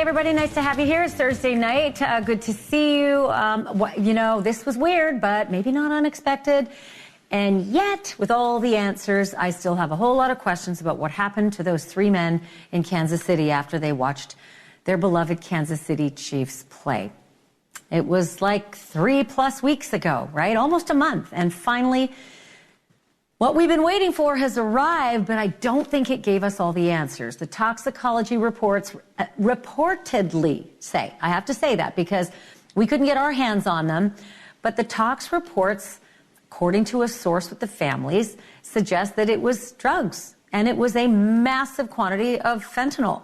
everybody. Nice to have you here. It's Thursday night. Good to see you. This was weird, but maybe not unexpected. And yet, with all the answers, I still have a whole lot of questions about what happened to those three men in Kansas City after they watched their beloved Kansas City Chiefs play. It was like 3+ weeks ago, right? Almost a month. And finally, what we've been waiting for has arrived, but I don't think it gave us all the answers. The toxicology reports reportedly say, I have to say that because we couldn't get our hands on them, but the tox reports, according to a source with the families, suggest that it was drugs, and it was a massive quantity of fentanyl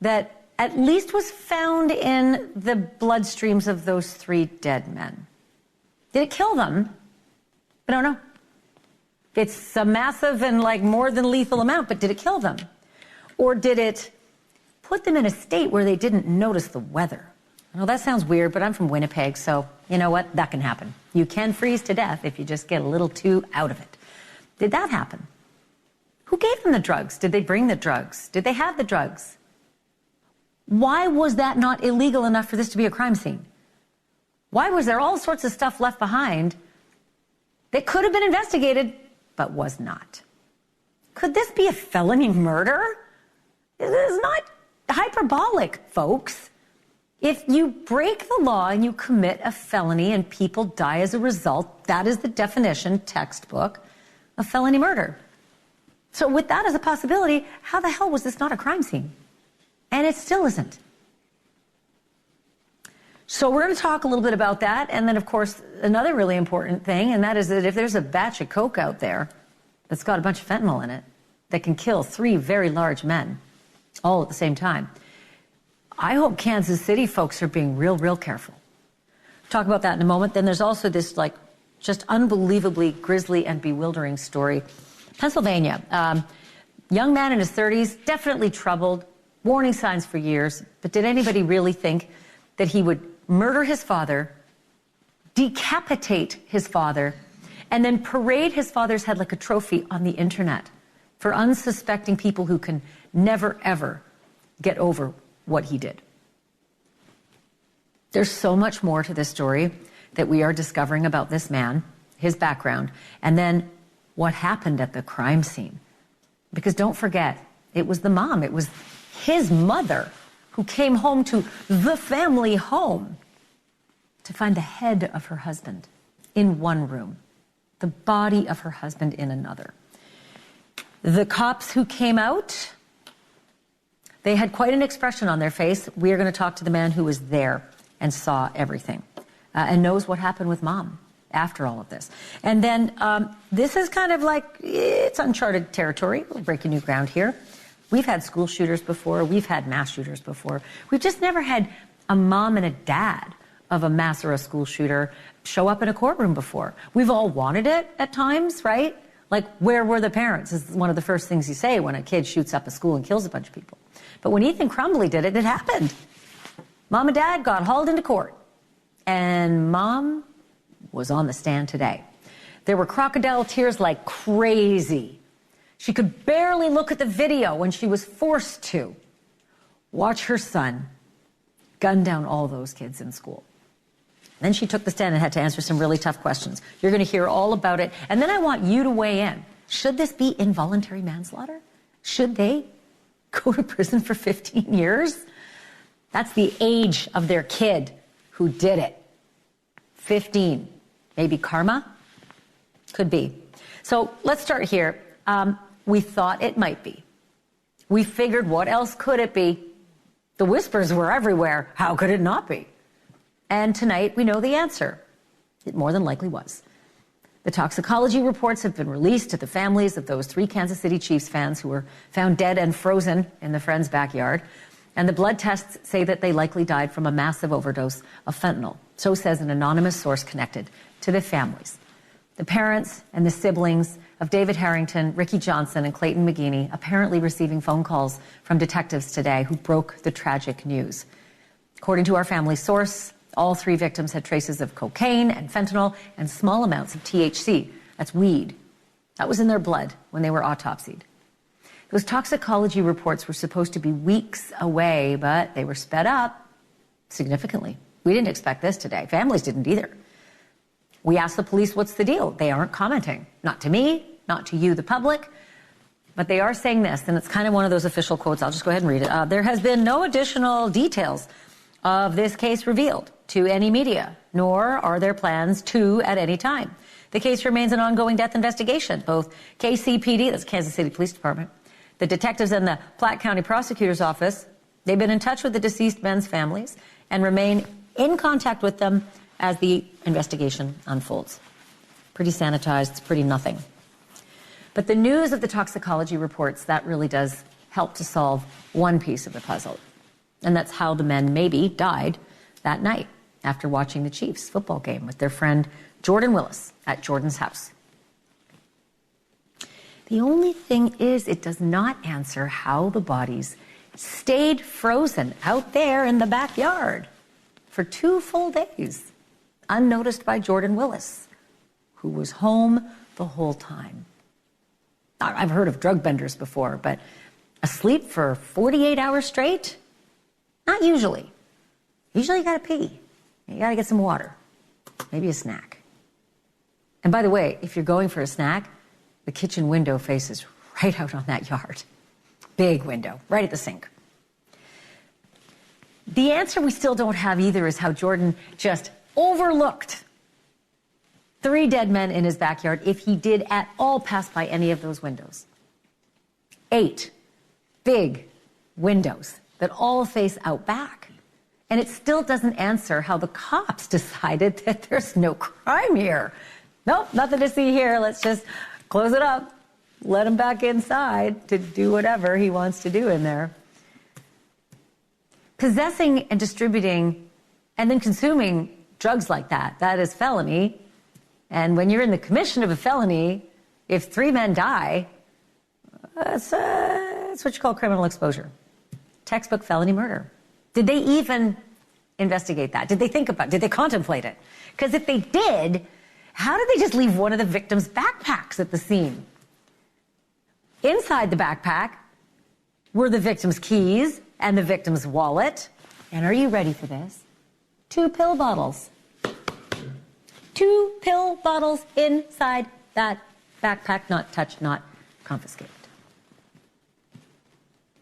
that at least was found in the bloodstreams of those three dead men. Did it kill them? I don't know. It's a massive and more than lethal amount, but did it kill them? Or did it put them in a state where they didn't notice the weather? I know that sounds weird, but I'm from Winnipeg, so you know what? That can happen. You can freeze to death if you just get a little too out of it. Did that happen? Who gave them the drugs? Did they bring the drugs? Did they have the drugs? Why was that not illegal enough for this to be a crime scene? Why was there all sorts of stuff left behind that could have been investigated but was not? Could this be a felony murder? This is not hyperbolic, folks. If you break the law and you commit a felony and people die as a result, that is the definition, textbook, of felony murder. So with that as a possibility, how the hell was this not a crime scene? And it still isn't. So we're going to talk a little bit about that. And then, of course, another really important thing, and that is that if there's a batch of coke out there that's got a bunch of fentanyl in it that can kill three very large men all at the same time, I hope Kansas City folks are being real careful. Talk about that in a moment. Then there's also this just unbelievably grisly and bewildering story. Pennsylvania, young man in his 30s, definitely troubled, warning signs for years, but did anybody really think that he would murder his father, decapitate his father, and then parade his father's head like a trophy on the internet for unsuspecting people who can never, ever get over what he did? There's so much more to this story that we are discovering about this man, his background, and then what happened at the crime scene. Because don't forget, it was the mom, it was his mother who came home to the family home to find the head of her husband in one room, the body of her husband in another. The cops who came out, they had quite an expression on their face. We are going to talk to the man who was there and saw everything and knows what happened with mom after all of this. And then this is kind of it's uncharted territory. We're breaking new ground here. We've had school shooters before. We've had mass shooters before. We've just never had a mom and a dad of a mass or a school shooter show up in a courtroom before. We've all wanted it at times, right? Where were the parents is one of the first things you say when a kid shoots up a school and kills a bunch of people. But when Ethan Crumbley did it, it happened. Mom and dad got hauled into court. And mom was on the stand today. There were crocodile tears like crazy. She could barely look at the video when she was forced to watch her son gun down all those kids in school. Then she took the stand and had to answer some really tough questions. You're going to hear all about it. And then I want you to weigh in. Should this be involuntary manslaughter? Should they go to prison for 15 years? That's the age of their kid who did it. 15. Maybe karma? Could be. So let's start here. We thought it might be. We figured, what else could it be? The whispers were everywhere. How could it not be? And tonight we know the answer. It more than likely was. The toxicology reports have been released to the families of those three Kansas City Chiefs fans who were found dead and frozen in the friend's backyard. And the blood tests say that they likely died from a massive overdose of fentanyl. So says an anonymous source connected to the families. The parents and the siblings of David Harrington, Ricky Johnson, and Clayton McGeeney apparently receiving phone calls from detectives today who broke the tragic news. According to our family source, all three victims had traces of cocaine and fentanyl and small amounts of THC. That's weed. That was in their blood when they were autopsied. Those toxicology reports were supposed to be weeks away, but they were sped up significantly. We didn't expect this today. Families didn't either. We asked the police, what's the deal? They aren't commenting. Not to me, not to you, the public. But they are saying this, and it's kind of one of those official quotes. I'll just go ahead and read it. There has been no additional details of this case revealed to any media, nor are there plans to at any time. The case remains an ongoing death investigation. Both KCPD, that's Kansas City Police Department, the detectives and the Platte County Prosecutor's Office, they've been in touch with the deceased men's families and remain in contact with them as the investigation unfolds. Pretty sanitized, it's pretty nothing. But the news of the toxicology reports, that really does help to solve one piece of the puzzle. And that's how the men maybe died that night after watching the Chiefs football game with their friend Jordan Willis at Jordan's house. The only thing is, it does not answer how the bodies stayed frozen out there in the backyard for 2 full days, unnoticed by Jordan Willis, who was home the whole time. I've heard of drug benders before, but asleep for 48 hours straight? Not usually. Usually you gotta pee. You gotta get some water, maybe a snack. And by the way, if you're going for a snack, the kitchen window faces right out on that yard. Big window, right at the sink. The answer we still don't have either is how Jordan just overlooked 3 dead men in his backyard if he did at all pass by any of those windows. 8 big windows that all face out back. And it still doesn't answer how the cops decided that there's no crime here. Nope, nothing to see here. Let's just close it up. Let him back inside to do whatever he wants to do in there. Possessing and distributing and then consuming drugs like that, that is felony. And when you're in the commission of a felony, if 3 men die, that's what you call criminal exposure. Textbook felony murder. Did they even investigate that? Did they think about it? Did they contemplate it? Because if they did, how did they just leave one of the victims' backpacks at the scene? Inside the backpack were the victim's keys and the victim's wallet. And are you ready for this? 2 pill bottles. 2 pill bottles inside that backpack, not touched, not confiscated.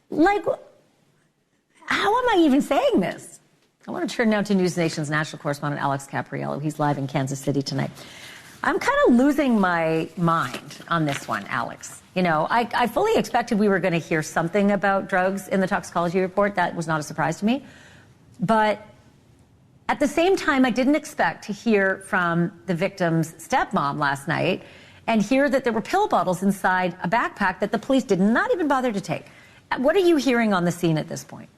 Like, how am I even saying this? I want to turn now to NewsNation's national correspondent, Alex Capriello. He's live in Kansas City tonight. I'm kind of losing my mind on this one, Alex. You know, I fully expected we were going to hear something about drugs in the toxicology report. That was not a surprise to me. But at the same time, I didn't expect to hear from the victim's stepmom last night and hear that there were pill bottles inside a backpack that the police did not even bother to take. What are you hearing on the scene at this point?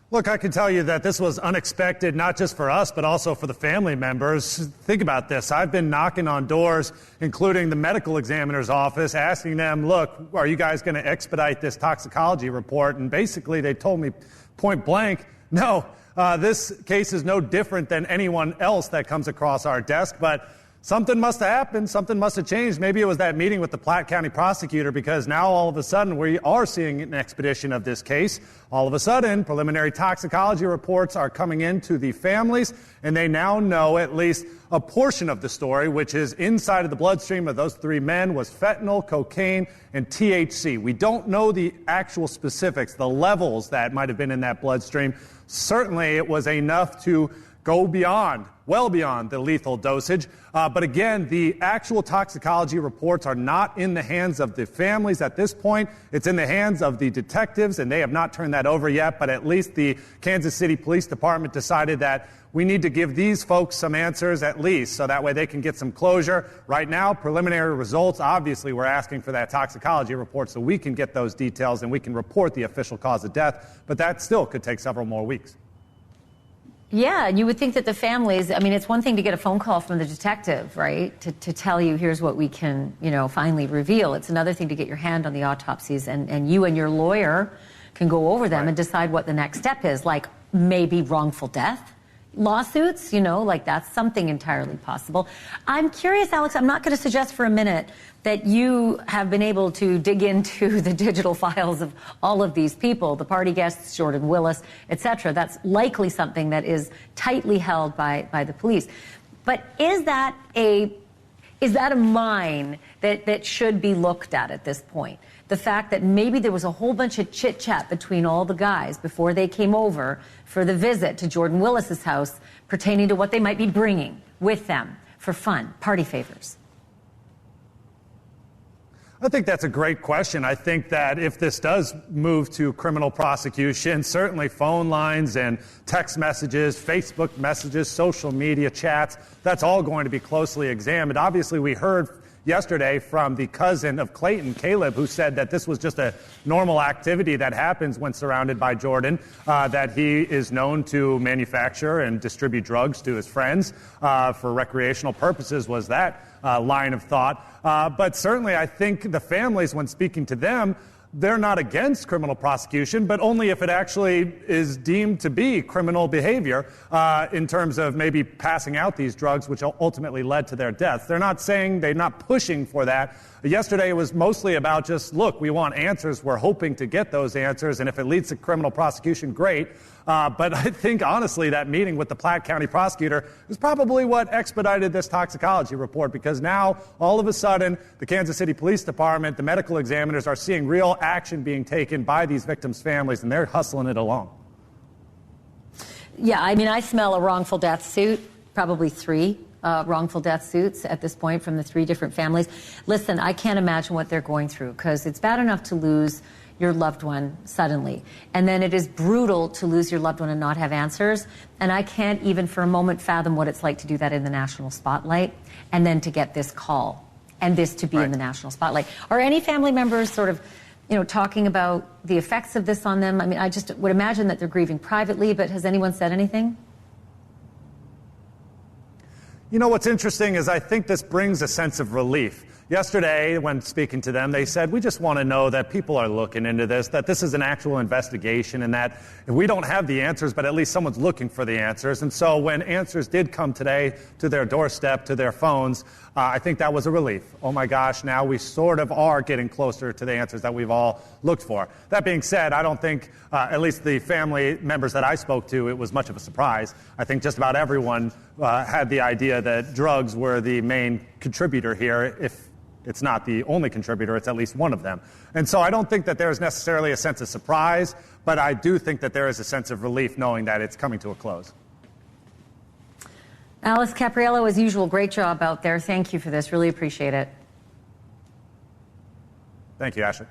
Look, I can tell you that this was unexpected, not just for us, but also for the family members. Think about this. I've been knocking on doors, including the medical examiner's office, asking them, look, are you guys going to expedite this toxicology report? And basically, they told me point blank, no, this case is no different than anyone else that comes across our desk, but something must have happened. Something must have changed. Maybe it was that meeting with the Platte County prosecutor, because now all of a sudden we are seeing an expedition of this case. All of a sudden, preliminary toxicology reports are coming in to the families, and they now know at least a portion of the story, which is inside of the bloodstream of those 3 men was fentanyl, cocaine, and THC. We don't know the actual specifics, the levels that might have been in that bloodstream. Certainly, it was enough to go beyond, well beyond the lethal dosage. But again, the actual toxicology reports are not in the hands of the families at this point. It's in the hands of the detectives, and they have not turned that over yet. But at least the Kansas City Police Department decided that we need to give these folks some answers at least, so that way they can get some closure. Right now, preliminary results, obviously we're asking for that toxicology report so we can get those details and we can report the official cause of death. But that still could take several more weeks. Yeah, and you would think that the families, I mean, it's one thing to get a phone call from the detective, right, to tell you here's what we can, finally reveal. It's another thing to get your hand on the autopsies, and you and your lawyer can go over them and decide what the next step is, like maybe wrongful death. lawsuits, like that's something entirely possible. I'm curious, Alex, I'm not going to suggest for a minute that you have been able to dig into the digital files of all of these people, the party guests, Jordan Willis, et cetera. That's likely something that is tightly held by the police. But is that a mine that should be looked at this point? The fact that maybe there was a whole bunch of chit-chat between all the guys before they came over for the visit to Jordan Willis's house pertaining to what they might be bringing with them for fun, party favors. I think that's a great question. I think that if this does move to criminal prosecution, certainly phone lines and text messages, Facebook messages, social media chats, that's all going to be closely examined. Obviously, we heard yesterday from the cousin of Clayton, Caleb, who said that this was just a normal activity that happens when surrounded by Jordan, that he is known to manufacture and distribute drugs to his friends for recreational purposes, was that line of thought. But certainly I think the families, when speaking to them, they're not against criminal prosecution, but only if it actually is deemed to be criminal behavior in terms of maybe passing out these drugs, which ultimately led to their deaths. They're not pushing for that. Yesterday it was mostly about just, look, we want answers. We're hoping to get those answers, and if it leads to criminal prosecution, great. But I think, honestly, that meeting with the Platte County prosecutor is probably what expedited this toxicology report, because now, all of a sudden, the Kansas City Police Department, the medical examiners are seeing real action being taken by these victims' families, and they're hustling it along. Yeah, I mean, I smell a wrongful death suit, probably 3 wrongful death suits at this point from the 3 different families. Listen, I can't imagine what they're going through, because it's bad enough to lose your loved one suddenly, and then it is brutal to lose your loved one and not have answers. And I can't even for a moment fathom what it's like to do that in the national spotlight, and then to get this call and this to be in the national spotlight. Are any family members sort of, talking about the effects of this on them? I mean, I just would imagine that they're grieving privately, but has anyone said anything? What's interesting is I think this brings a sense of relief. Yesterday, when speaking to them, they said, we just want to know that people are looking into this, that this is an actual investigation, and that if we don't have the answers, but at least someone's looking for the answers. And so when answers did come today to their doorstep, to their phones, I think that was a relief. Oh my gosh, now we sort of are getting closer to the answers that we've all looked for. That being said, I don't think, at least the family members that I spoke to, it was much of a surprise. I think just about everyone had the idea that drugs were the main contributor here. If it's not the only contributor, it's at least one of them. And so I don't think that there is necessarily a sense of surprise, but I do think that there is a sense of relief knowing that it's coming to a close. Alice Capriello, as usual, great job out there. Thank you for this. Really appreciate it. Thank you, Ashleigh.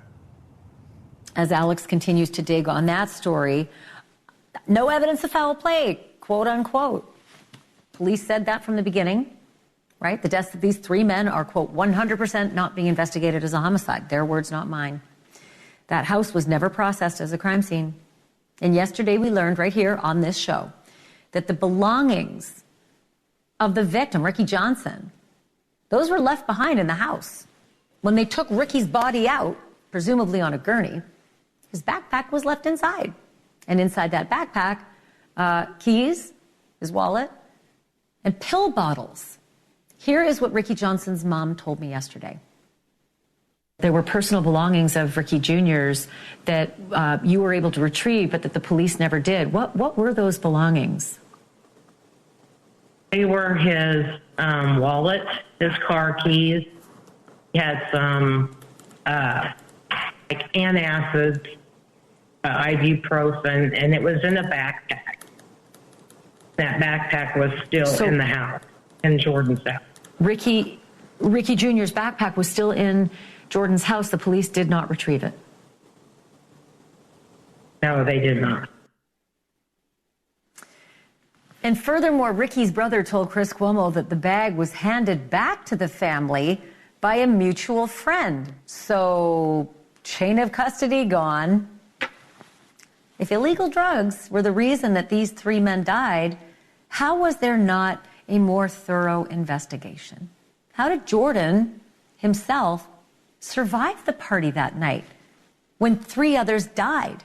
As Alex continues to dig on that story, no evidence of foul play, quote unquote. Police said that from the beginning. Right? The deaths of these 3 men are, quote, 100% not being investigated as a homicide. Their words, not mine. That house was never processed as a crime scene. And yesterday we learned right here on this show that the belongings of the victim, Ricky Johnson, those were left behind in the house. When they took Ricky's body out, presumably on a gurney, his backpack was left inside. And inside that backpack, keys, his wallet, and pill bottles. Here is what Ricky Johnson's mom told me yesterday. There were personal belongings of Ricky Jr.'s that you were able to retrieve, but that the police never did. What were those belongings? They were his wallet, his car keys. He had some antacids, ibuprofen, and it was in a backpack. That backpack was still in the house, in Jordan's house. Ricky Jr.'s backpack was still in Jordan's house. The police did not retrieve it. No, they did not. And furthermore, Ricky's brother told Chris Cuomo that the bag was handed back to the family by a mutual friend. So, chain of custody gone. If illegal drugs were the reason that these 3 men died, how was there not a more thorough investigation? How did Jordan himself survive the party that night when 3 others died?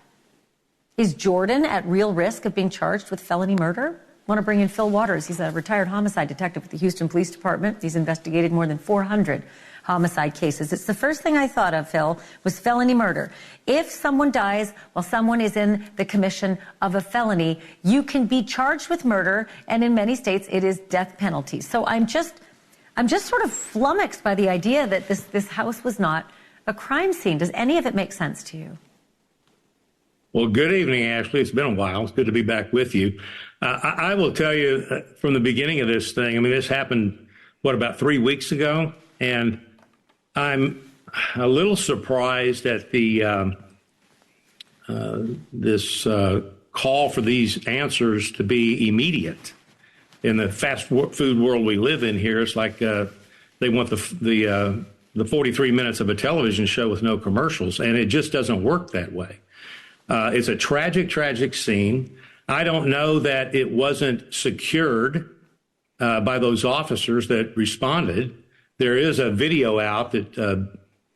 Is Jordan at real risk of being charged with felony murder want to bring in Phil Waters. He's a retired homicide detective with the Houston Police Department. He's investigated more than 400 homicide cases. It's the first thing I thought of, Phil, was felony murder. If someone dies while someone is in the commission of a felony, you can be charged with murder, and in many states it is death penalty. So I'm just sort of flummoxed by the idea that this house was not a crime scene. Does any of it make sense to you? Well, good evening, Ashleigh. It's been a while. It's good to be back with you. I will tell you from the beginning of this thing, I mean, this happened, about 3 weeks ago? And I'm a little surprised at the this call for these answers to be immediate. In the fast food world we live in here, it's like they want the 43 minutes of a television show with no commercials, and it just doesn't work that way. It's a tragic scene. I don't know that it wasn't secured by those officers that responded. There is a video out that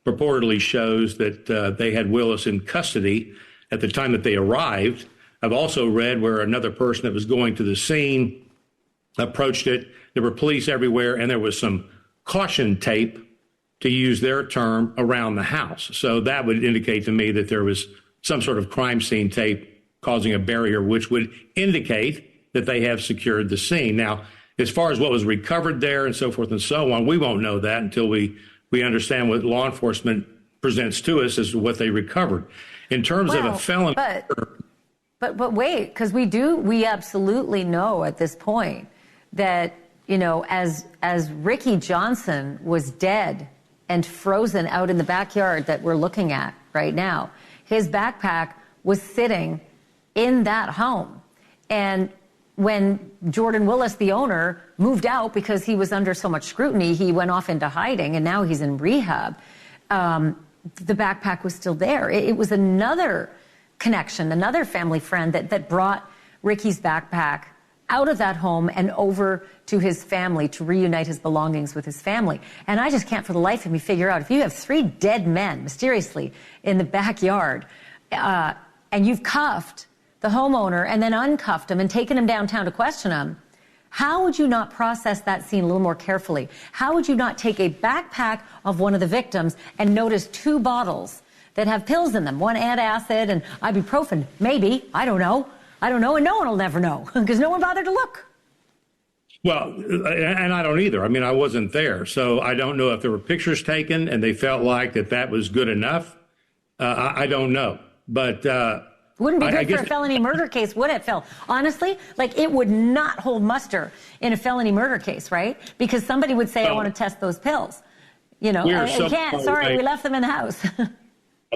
purportedly shows that they had Willis in custody at the time that they arrived. I've also read where another person that was going to the scene approached it. There were police everywhere, and there was some caution tape, to use their term, around the house. So that would indicate to me that there was some sort of crime scene tape causing a barrier, which would indicate that they have secured the scene. Now, as far as what was recovered there and so forth and so on, we won't know that until we understand what law enforcement presents to us as to what they recovered. In terms of a felony... But wait, because we absolutely know at this point that, as Ricky Johnson was dead and frozen out in the backyard that we're looking at right now, his backpack was sitting in that home. And when Jordan Willis, the owner, moved out because he was under so much scrutiny, he went off into hiding, and now he's in rehab. The backpack was still there. It was another connection, another family friend that brought Ricky's backpack out of that home and over to his family to reunite his belongings with his family. And I just can't for the life of me figure out, if you have 3 dead men mysteriously in the backyard, and you've cuffed the homeowner and then uncuffed him and taken him downtown to question him, how would you not process that scene a little more carefully? How would you not take a backpack of one of the victims and notice 2 bottles that have pills in them, one antacid and ibuprofen? Maybe, I don't know, and no one will never know because no one bothered to look. Well, and I don't either. I mean, I wasn't there, so I don't know if there were pictures taken and they felt like that was good enough. I don't know, but wouldn't be good for a felony murder case, would it, Phil? Honestly, it would not hold muster in a felony murder case, right? Because somebody would say, I want to test those pills. We can't. Sorry, we left them in the house.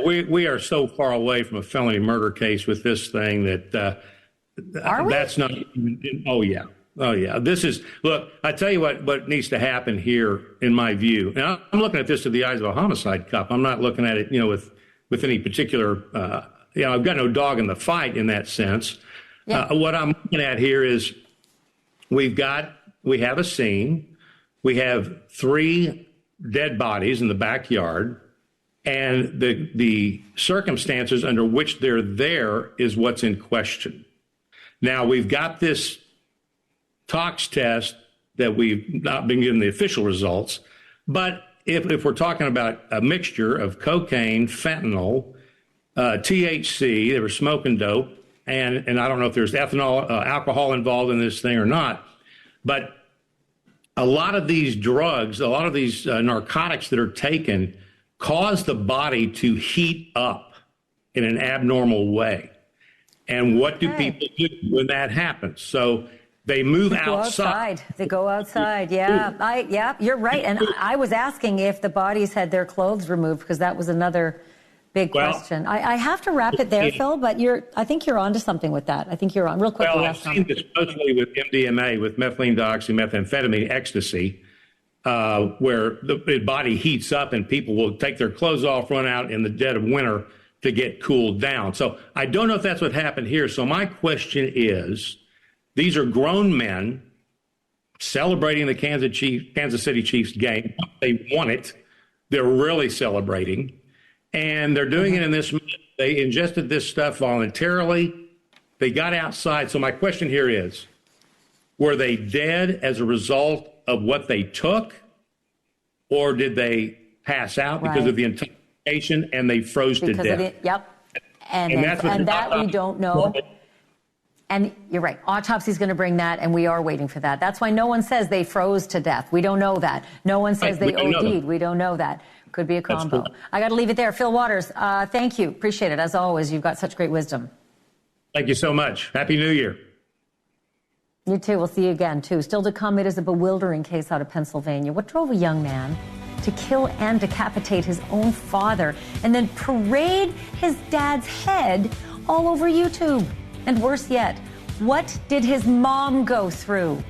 We are so far away from a felony murder case with this thing that are we? That's not. Oh yeah. This is, look, I tell you what needs to happen here, in my view. And I'm looking at this through the eyes of a homicide cop. I'm not looking at it, with any particular. I've got no dog in the fight in that sense. Yeah. What I'm looking at here is we have a scene. We have 3 dead bodies in the backyard. And the circumstances under which they're there is what's in question. Now, we've got this tox test that we've not been given the official results. But if we're talking about a mixture of cocaine, fentanyl, THC, they were smoking dope, and I don't know if there's ethanol, alcohol involved in this thing or not. But a lot of these drugs, a lot of these narcotics that are taken cause the body to heat up in an abnormal way. And what do people do when that happens? So they move outside. They go outside. Yeah. You're right. And I was asking if the bodies had their clothes removed, because that was another big question. I have to wrap it there, Phil, but I think you're onto something with that. I think you're on real quick. Well, I've seen this mostly with MDMA, with methylene dioxymethamphetamine, ecstasy, where the body heats up and people will take their clothes off, run out in the dead of winter to get cooled down. So I don't know if that's what happened here. So my question is, these are grown men celebrating the Kansas City Chiefs game. They won it. They're really celebrating. And they're doing it in this, they ingested this stuff voluntarily. They got outside. So my question here is, were they dead as a result of what they took, or did they pass out because of the intoxication and they froze to death? And that we don't know. And you're right. Autopsy's going to bring that, and we are waiting for that. That's why no one says they froze to death. We don't know that. No one says they OD'd. We don't know that. Could be a combo. I got to leave it there. Phil Waters, thank you. Appreciate it. As always, you've got such great wisdom. Thank you so much. Happy New Year. You too. We'll see you again, too. Still to come, it is a bewildering case out of Pennsylvania. What drove a young man to kill and decapitate his own father and then parade his dad's head all over YouTube? And worse yet, what did his mom go through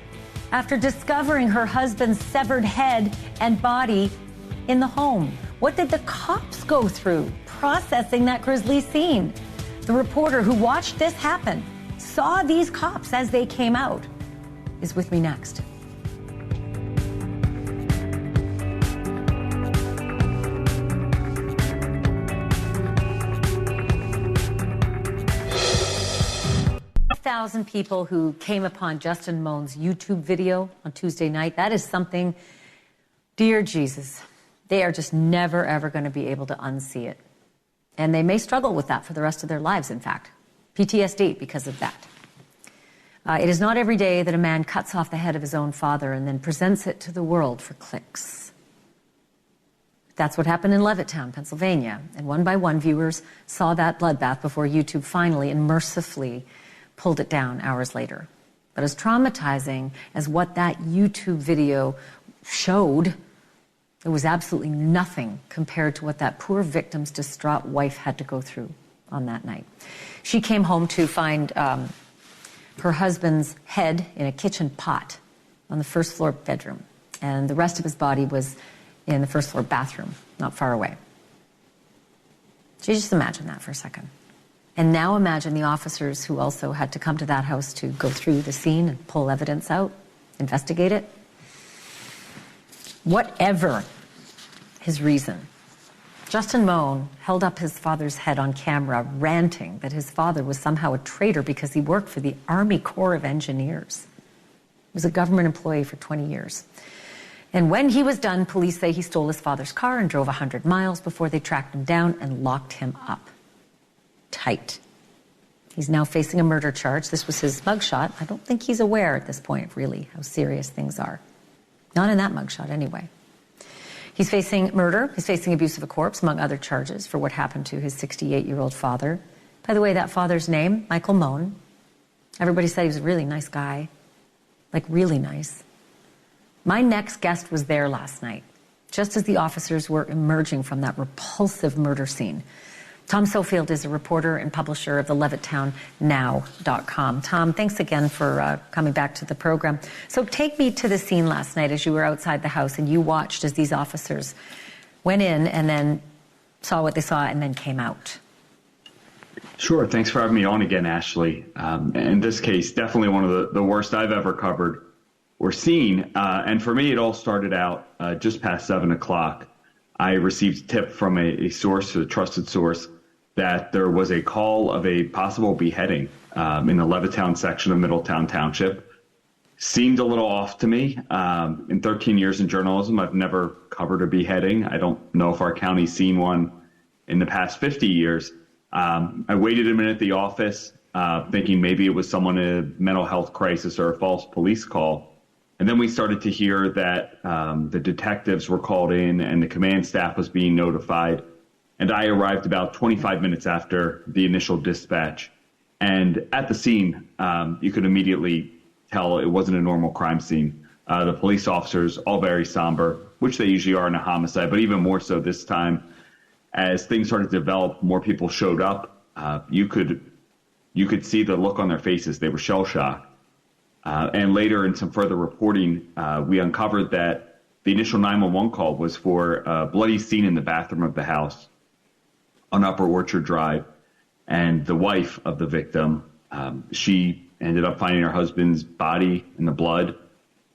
after discovering her husband's severed head and body in the home? What did the cops go through processing that grisly scene? The reporter who watched this happen, saw these cops as they came out, is with me next. Thousand people who came upon Justin Moan's YouTube video on Tuesday night. That is something, dear Jesus, they are just never, ever going to be able to unsee it. And they may struggle with that for the rest of their lives, in fact. PTSD because of that. It is not every day that a man cuts off the head of his own father and then presents it to the world for clicks. That's what happened in Levittown, Pennsylvania. And one by one, viewers saw that bloodbath before YouTube finally and mercifully pulled it down hours later. But as traumatizing as what that YouTube video showed, it was absolutely nothing compared to what that poor victim's distraught wife had to go through on that night. She came home to find her husband's head in a kitchen pot on the first floor bedroom, and the rest of his body was in the first floor bathroom, not far away. So just imagine that for a second. And now imagine the officers who also had to come to that house to go through the scene and pull evidence out, investigate it. Whatever his reason, Justin Moan held up his father's head on camera, ranting that his father was somehow a traitor because he worked for the Army Corps of Engineers. He was a government employee for 20 years. And when he was done, police say he stole his father's car and drove 100 miles before they tracked him down and locked him up tight. He's now facing a murder charge. This was his mugshot. I don't think he's aware at this point, really, how serious things are. Not in that mugshot, anyway. He's facing murder. He's facing abuse of a corpse, among other charges, for what happened to his 68-year-old father. By the way, that father's name, Michael Moan. Everybody said he was a really nice guy. Like, really nice. My next guest was there last night, just as the officers were emerging from that repulsive murder scene. Tom Sofield is a reporter and publisher of the LevittownNow.com. Tom, thanks again for coming back to the program. So take me to the scene last night as you were outside the house and you watched as these officers went in and then saw what they saw and then came out. Sure. Thanks for having me on again, Ashleigh. In this case, definitely one of the worst I've ever covered or seen. And for me, it all started out just past 7 o'clock. I received a tip from a source, a trusted source, that there was a call of a possible beheading in the Levittown section of Middletown Township. Seemed a little off to me. In 13 years in journalism, I've never covered a beheading. I don't know if our county's seen one in the past 50 years. I waited a minute at the office, thinking maybe it was someone in a mental health crisis or a false police call. And then we started to hear that the detectives were called in and the command staff was being notified. And I arrived about 25 minutes after the initial dispatch. And at the scene, you could immediately tell it wasn't a normal crime scene. The police officers, all very somber, which they usually are in a homicide, but even more so this time. As things started to develop, more people showed up. You could see the look on their faces. They were shell-shocked. And later in some further reporting, we uncovered that the initial 911 call was for a bloody scene in the bathroom of the house on Upper Orchard Drive. And the wife of the victim, she ended up finding her husband's body in the blood.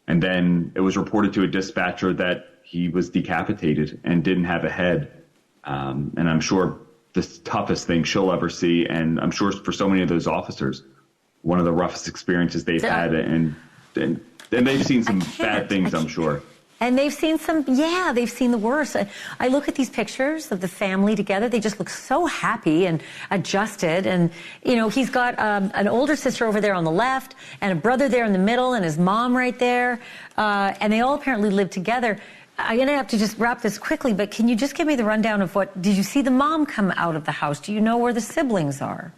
And then it was reported to a dispatcher that he was decapitated and didn't have a head. And I'm sure the toughest thing she'll ever see. And I'm sure for so many of those officers, one of the roughest experiences they've had. And And they've seen some bad things, I'm sure. And they've seen they've seen the worst. I look at these pictures of the family together. They just look so happy and adjusted. And, he's got an older sister over there on the left and a brother there in the middle and his mom right there. And they all apparently live together. I'm going to have to just wrap this quickly, but can you just give me the rundown of did you see the mom come out of the house? Do you know where the siblings are?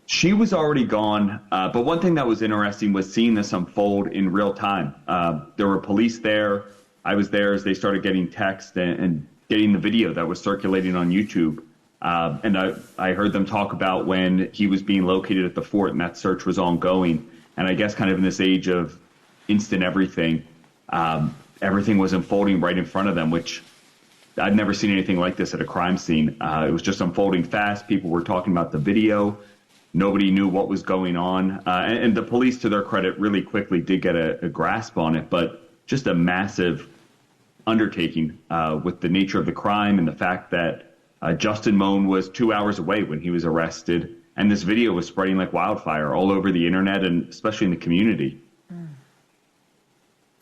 She was already gone, but one thing that was interesting was seeing this unfold in real time. There were police there. I was there as they started getting text and getting the video that was circulating on YouTube. And I heard them talk about when he was being located at the fort and that search was ongoing. And I guess kind of in this age of instant everything, everything was unfolding right in front of them, which I'd never seen anything like this at a crime scene. It was just unfolding fast. People were talking about the video. Nobody knew what was going on. And the police, to their credit, really quickly did get a grasp on it. But just a massive undertaking with the nature of the crime and the fact that Justin Moan was 2 hours away when he was arrested. And this video was spreading like wildfire all over the internet and especially in the community.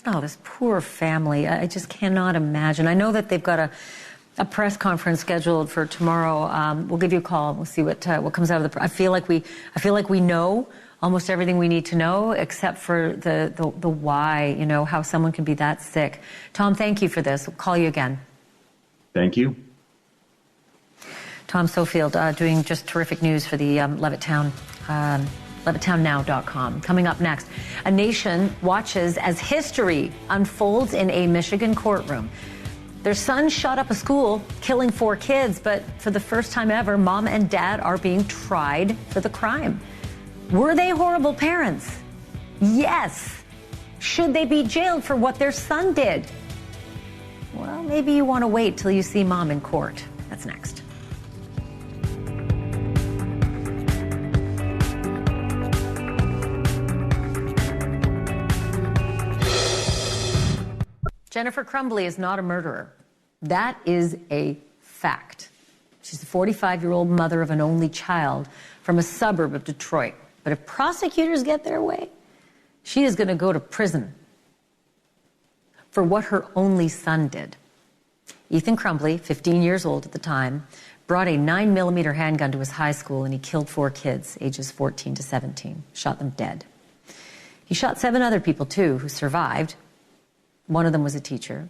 Oh, this poor family. I just cannot imagine. I know that they've got a press conference scheduled for tomorrow. We'll give you a call. We'll see what comes out of the. I feel like we know almost everything we need to know, except for the why. How someone can be that sick. Tom, thank you for this. We'll call you again. Thank you. Tom Sofield doing just terrific news for the Levittown. LevittownNow.com. Coming up next, a nation watches as history unfolds in a Michigan courtroom. Their son shot up a school, killing 4 kids, but for the first time ever, mom and dad are being tried for the crime. Were they horrible parents? Yes. Should they be jailed for what their son did? Well, maybe you want to wait till you see mom in court. That's next. Jennifer Crumbley is not a murderer. That is a fact. She's the 45-year-old mother of an only child from a suburb of Detroit. But if prosecutors get their way, she is going to go to prison for what her only son did. Ethan Crumbley, 15 years old at the time, brought a 9mm handgun to his high school and he killed 4 kids, ages 14 to 17, shot them dead. He shot 7 other people, too, who survived. One of them was a teacher.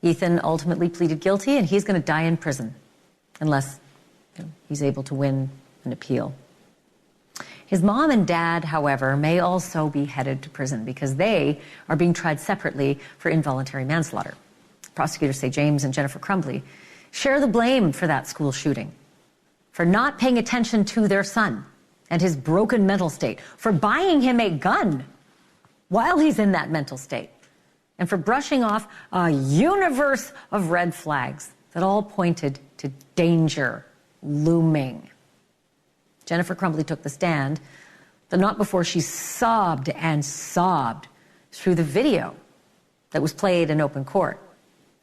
Ethan ultimately pleaded guilty, and he's going to die in prison unless he's able to win an appeal. His mom and dad, however, may also be headed to prison because they are being tried separately for involuntary manslaughter. Prosecutors say James and Jennifer Crumbley share the blame for that school shooting, for not paying attention to their son and his broken mental state, for buying him a gun while he's in that mental state, and for brushing off a universe of red flags that all pointed to danger looming. Jennifer Crumbley took the stand, but not before she sobbed and sobbed through the video that was played in open court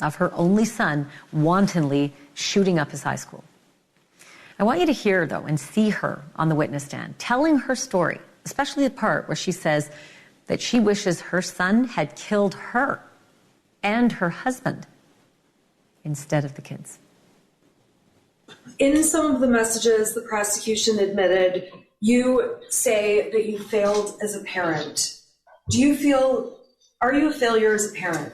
of her only son wantonly shooting up his high school. I want you to hear, though, and see her on the witness stand, telling her story, especially the part where she says that she wishes her son had killed her and her husband instead of the kids. In some of the messages the prosecution admitted, you say that you failed as a parent. Are you a failure as a parent?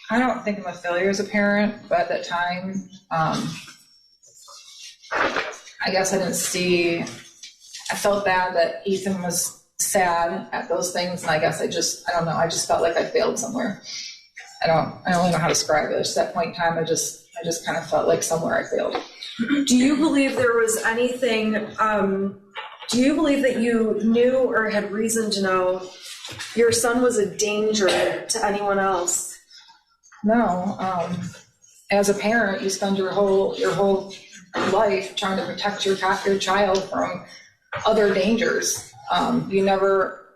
I don't think I'm a failure as a parent, but at that time, I guess I felt bad that Ethan was sad at those things, and I guess I don't know, I just felt like I failed somewhere. I don't really know how to describe it. At that point in time, I just kind of felt like somewhere I failed. Do you believe there was anything, do you believe that you knew or had reason to know your son was a danger to anyone else? No. As a parent, you spend your whole life trying to protect your child from other dangers. You never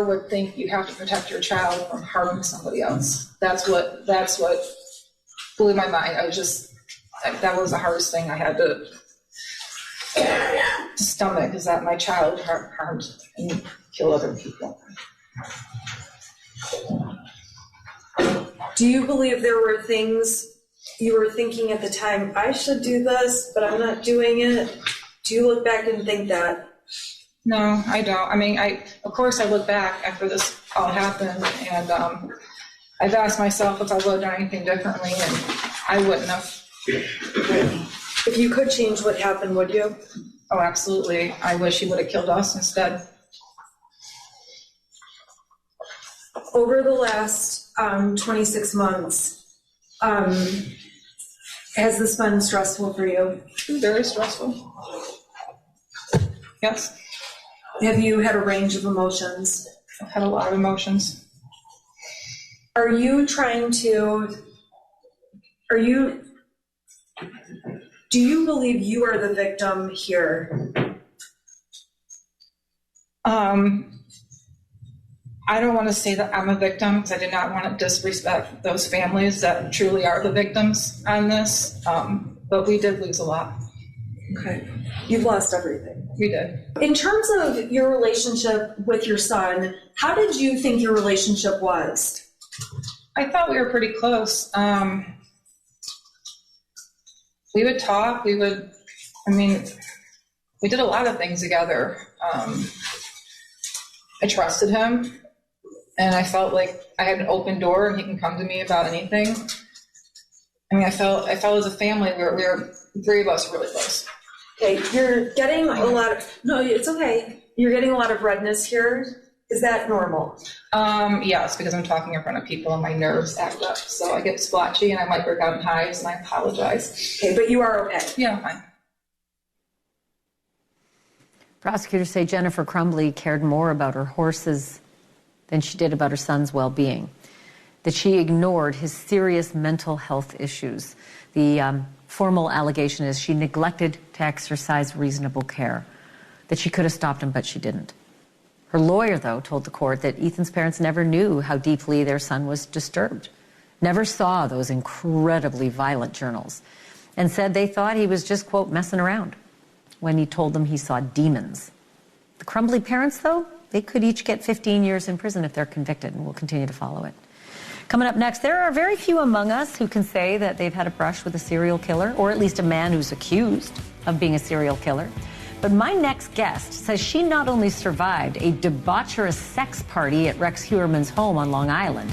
would think you have to protect your child from harming somebody else. That's what blew my mind. That was the hardest thing I had to stomach, is that my child harmed and killed other people. Do you believe there were things you were thinking at the time, I should do this, but I'm not doing it? Do you look back and think that? No, I don't. I mean, of course I look back after this all happened, and I've asked myself if I would have done anything differently, and I wouldn't have. If you could change what happened, would you? Oh, absolutely. I wish he would have killed us instead. Over the last 26 months, has this been stressful for you? Very stressful. Yes. Have you had a range of emotions? I've had a lot of emotions. Are you trying to, do you believe you are the victim here? I don't want to say that I'm a victim because I do not want to disrespect those families that truly are the victims on this, but we did lose a lot. Okay. You've lost everything. We did. In terms of your relationship with your son, how did you think your relationship was? I thought we were pretty close. We would talk, we did a lot of things together. I trusted him, and I felt like I had an open door and he can come to me about anything. I mean, I felt as a family, we were three of us really close. Okay, you're getting a lot of, no, it's okay. You're getting a lot of redness here. Is that normal? Yes, because I'm talking in front of people and my nerves act up. So I get splotchy and I might break out in hives, and I apologize. Okay, but you are okay? Yeah, I'm fine. Prosecutors say Jennifer Crumbly cared more about her horses than she did about her son's well-being, that she ignored his serious mental health issues. The formal allegation is she neglected to exercise reasonable care, that she could have stopped him, but she didn't. Her lawyer, though, told the court that Ethan's parents never knew how deeply their son was disturbed, never saw those incredibly violent journals, and said they thought he was just, quote, messing around when he told them he saw demons. The Crumbly parents, though, they could each get 15 years in prison if they're convicted, and we'll continue to follow it. Coming up next, there are very few among us who can say that they've had a brush with a serial killer, or at least a man who's accused of being a serial killer. But my next guest says she not only survived a debaucherous sex party at Rex Heuermann's home on Long Island,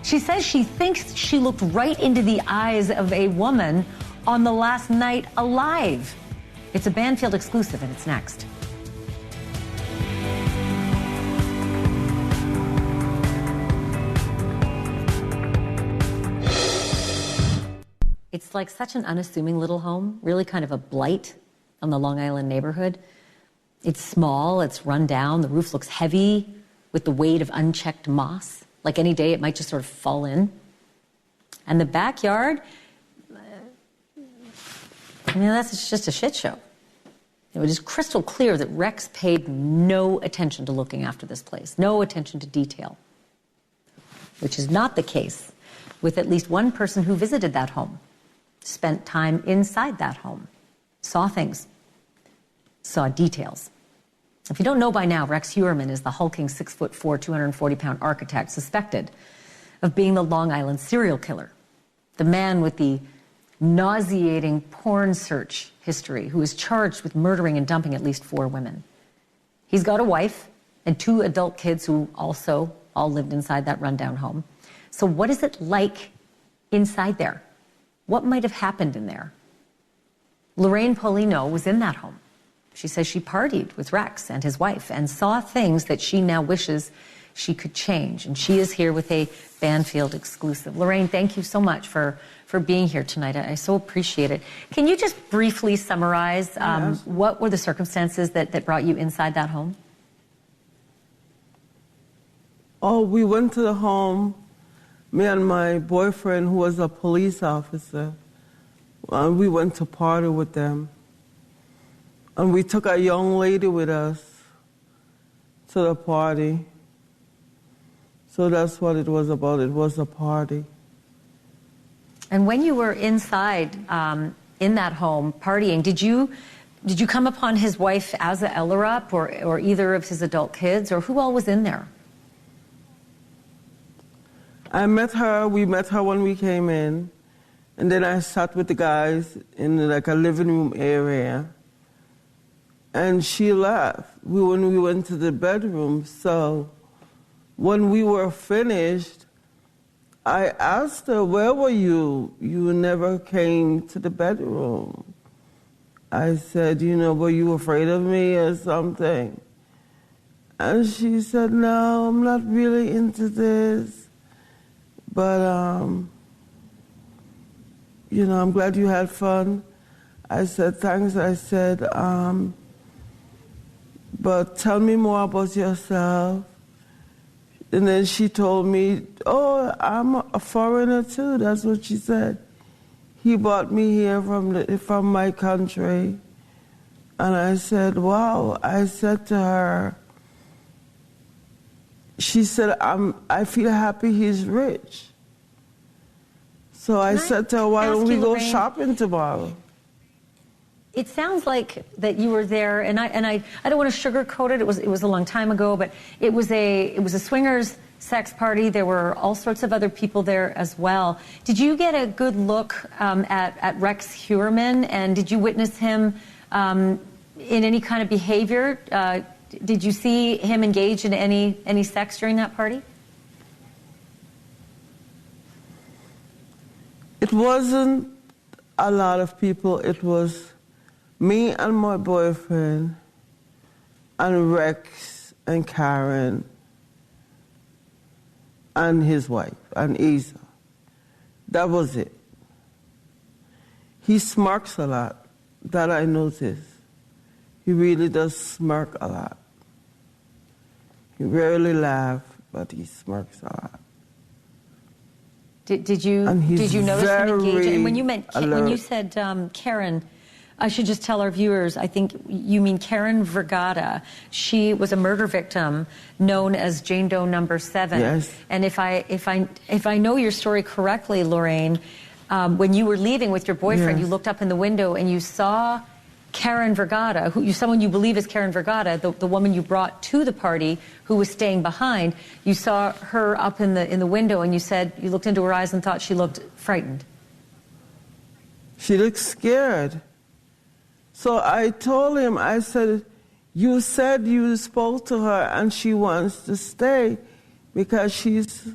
she says she thinks she looked right into the eyes of a woman on the last night alive. It's a Banfield exclusive, and it's next. It's like such an unassuming little home, really kind of a blight on the Long Island neighborhood. It's small, it's run down, the roof looks heavy with the weight of unchecked moss. Like any day it might just sort of fall in. And the backyard, that's just a shit show. It was crystal clear that Rex paid no attention to looking after this place, no attention to detail, which is not the case with at least one person who visited that home, spent time inside that home, saw things, saw details. If you don't know by now, Rex Heuermann is the hulking 6'4", 240-pound architect suspected of being the Long Island serial killer, the man with the nauseating porn search history who is charged with murdering and dumping at least 4 women. He's got a wife and 2 adult kids who also all lived inside that rundown home. So what is it like inside there? What might have happened in there? Lorraine Paulino was in that home. She says she partied with Rex and his wife and saw things that she now wishes she could change. And she is here with a Banfield exclusive. Lorraine, thank you so much for being here tonight. I so appreciate it. Can you just briefly summarize what were the circumstances that brought you inside that home? Oh, we went to the home, me and my boyfriend, who was a police officer. We went to party with them. And we took a young lady with us to the party. So that's what it was about. It was a party. And when you were inside in that home partying, did you come upon his wife, Aza Ellerup, or either of his adult kids, or who all was in there? We met her when we came in, and then I sat with the guys in like a living room area, and she left when we went to the bedroom. So when we were finished, I asked her, where were you? You never came to the bedroom. I said, were you afraid of me or something? And she said, no, I'm not really into this. But, I'm glad you had fun. I said, thanks. I said, but tell me more about yourself. And then she told me, oh, I'm a foreigner too. That's what she said. He brought me here from my country. And I said, wow. I said to her, she said, I feel happy he's rich. So I said to her, why don't we go shopping tomorrow? It sounds like that you were there, and I don't want to sugarcoat it. It was a long time ago, but it was a swingers sex party. There were all sorts of other people there as well. Did you get a good look at Rex Heuermann, and did you witness him in any kind of behavior? Did you see him engage in any sex during that party? It wasn't a lot of people. It was me and my boyfriend and Rex and Karen and his wife and Isa. That was it. He smirks a lot. That I noticed. He really does smirk a lot. He rarely laughs, but he smirks a lot. Did you notice him engage? And when you said Karen, I should just tell our viewers, I think you mean Karen Vergata. She was a murder victim known as Jane Doe number 7. Yes. And if I know your story correctly, Lorraine, when you were leaving with your boyfriend, yes, you looked up in the window and you saw Karen Vergata, someone you believe is Karen Vergata, the woman you brought to the party who was staying behind. You saw her up in the window, and you said you looked into her eyes and thought she looked frightened. She looked scared. So I told him, I said, you said you spoke to her and she wants to stay because she's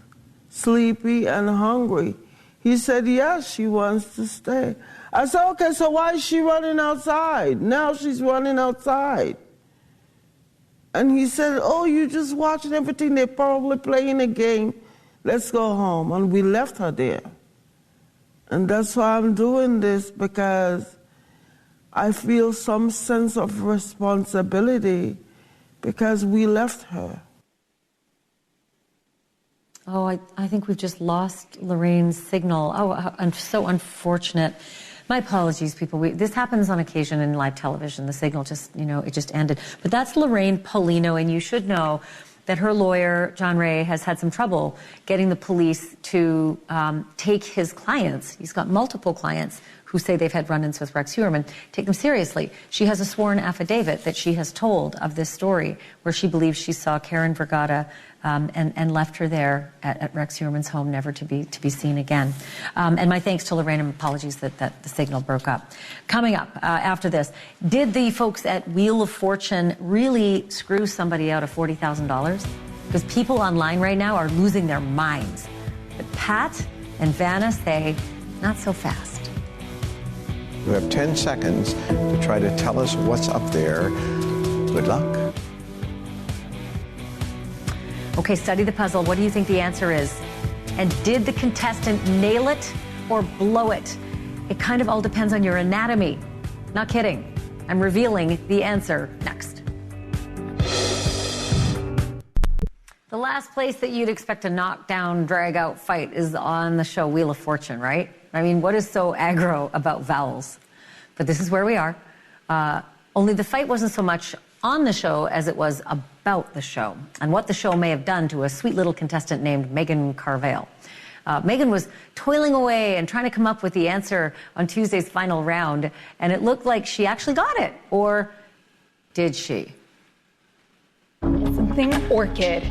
sleepy and hungry. He said, yes, she wants to stay. I said, okay, so why is she running outside? Now she's running outside. And he said, oh, you just watching everything. They're probably playing a game. Let's go home. And we left her there. And that's why I'm doing this, because I feel some sense of responsibility because we left her. Oh, I think we've just lost Lorraine's signal. Oh, I'm so unfortunate. My apologies, people. This happens on occasion in live television. The signal just, it just ended. But that's Lorraine Paulino, and you should know that her lawyer, John Ray, has had some trouble getting the police to take his clients. He's got multiple clients who say they've had run-ins with Rex Heuermann, take them seriously. She has a sworn affidavit that she has told of this story, where she believes she saw Karen Vergata and left her there at Rex Heuermann's home, never to be seen again. And my thanks to Lorraine, and apologies that the signal broke up. Coming up after this, did the folks at Wheel of Fortune really screw somebody out of $40,000? Because people online right now are losing their minds. But Pat and Vanna say, not so fast. You have 10 seconds to try to tell us what's up there. Good luck. Okay, study the puzzle. What do you think the answer is? And did the contestant nail it or blow it? It kind of all depends on your anatomy. Not kidding. I'm revealing the answer next. The last place that you'd expect a knockdown, drag-out fight is on the show Wheel of Fortune, right? I mean, what is so aggro about vowels? But this is where we are. Only the fight wasn't so much on the show as it was about the show and what the show may have done to a sweet little contestant named Megan Carvale. Megan was toiling away and trying to come up with the answer on Tuesday's final round, and it looked like she actually got it. Or did she? Something orchid.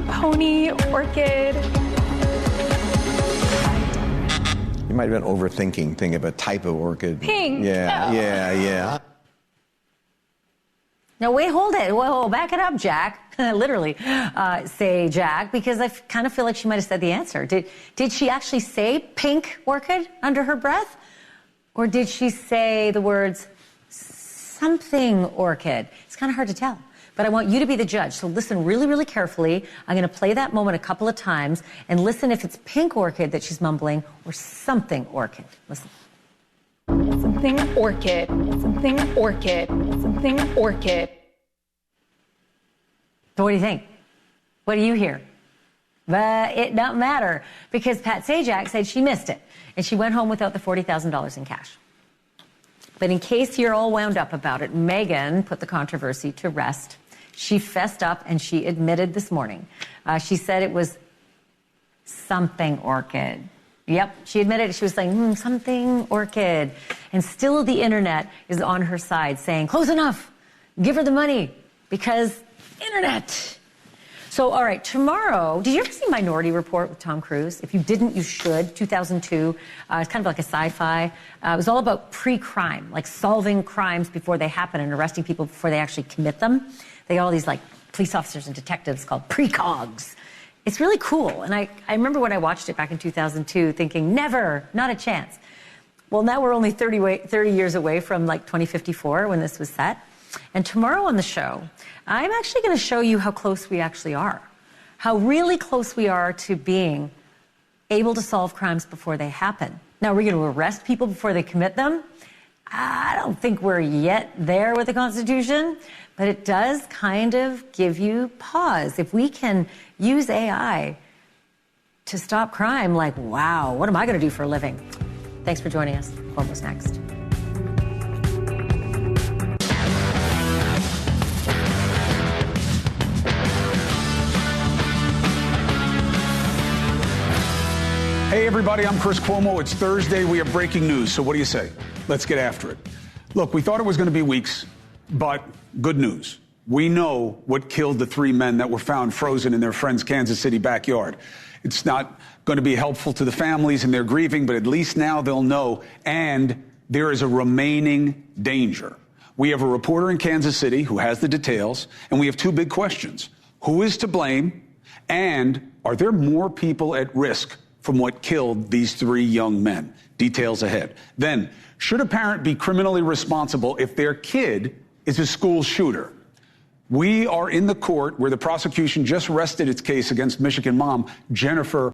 pony, orchid. You might have been overthinking, thinking of a type of orchid. Pink. Yeah. No, wait, hold it. Whoa, back it up, Jack. Literally say Jack, because I kind of feel like she might have said the answer. Did she actually say pink orchid under her breath? Or did she say the words something orchid? It's kind of hard to tell. But I want you to be the judge. So listen really, really carefully. I'm going to play that moment a couple of times and listen if it's pink orchid that she's mumbling or something orchid. Listen. Something orchid. Something orchid. Something orchid. So what do you think? What do you hear? But it don't matter because Pat Sajak said she missed it and she went home without the $40,000 in cash. But in case you're all wound up about it, Megan put the controversy to rest. She fessed up and she admitted this morning. She said it was something orchid. Yep, she admitted it. She was saying, something orchid. And still the internet is on her side saying, close enough, give her the money, because internet. So, all right, tomorrow, did you ever see Minority Report with Tom Cruise? If you didn't, you should. 2002. It's kind of like a sci-fi. It was all about pre-crime, like solving crimes before they happen and arresting people before they actually commit them. They got all these like police officers and detectives called precogs. It's really cool. And I remember when I watched it back in 2002 thinking, never, not a chance. Well, now we're only 30 years away from like 2054 when this was set. And tomorrow on the show, I'm actually going to show you how close we actually are. How really close we are to being able to solve crimes before they happen. Now, we're going to arrest people before they commit them. I don't think we're yet there with the Constitution, but it does kind of give you pause. If we can use AI to stop crime, like, wow, what am I going to do for a living? Thanks for joining us. Almost next. Hey, everybody, I'm Chris Cuomo. It's Thursday. We have breaking news. So what do you say? Let's get after it. Look, we thought it was going to be weeks, but good news. We know what killed the three men that were found frozen in their friend's Kansas City backyard. It's not going to be helpful to the families and their grieving, but at least now they'll know. And there is a remaining danger. We have a reporter in Kansas City who has the details, and we have two big questions. Who is to blame? And are there more people at risk from what killed these three young men? Details ahead. Then, should a parent be criminally responsible if their kid is a school shooter? We are in the court where the prosecution just rested its case against Michigan mom Jennifer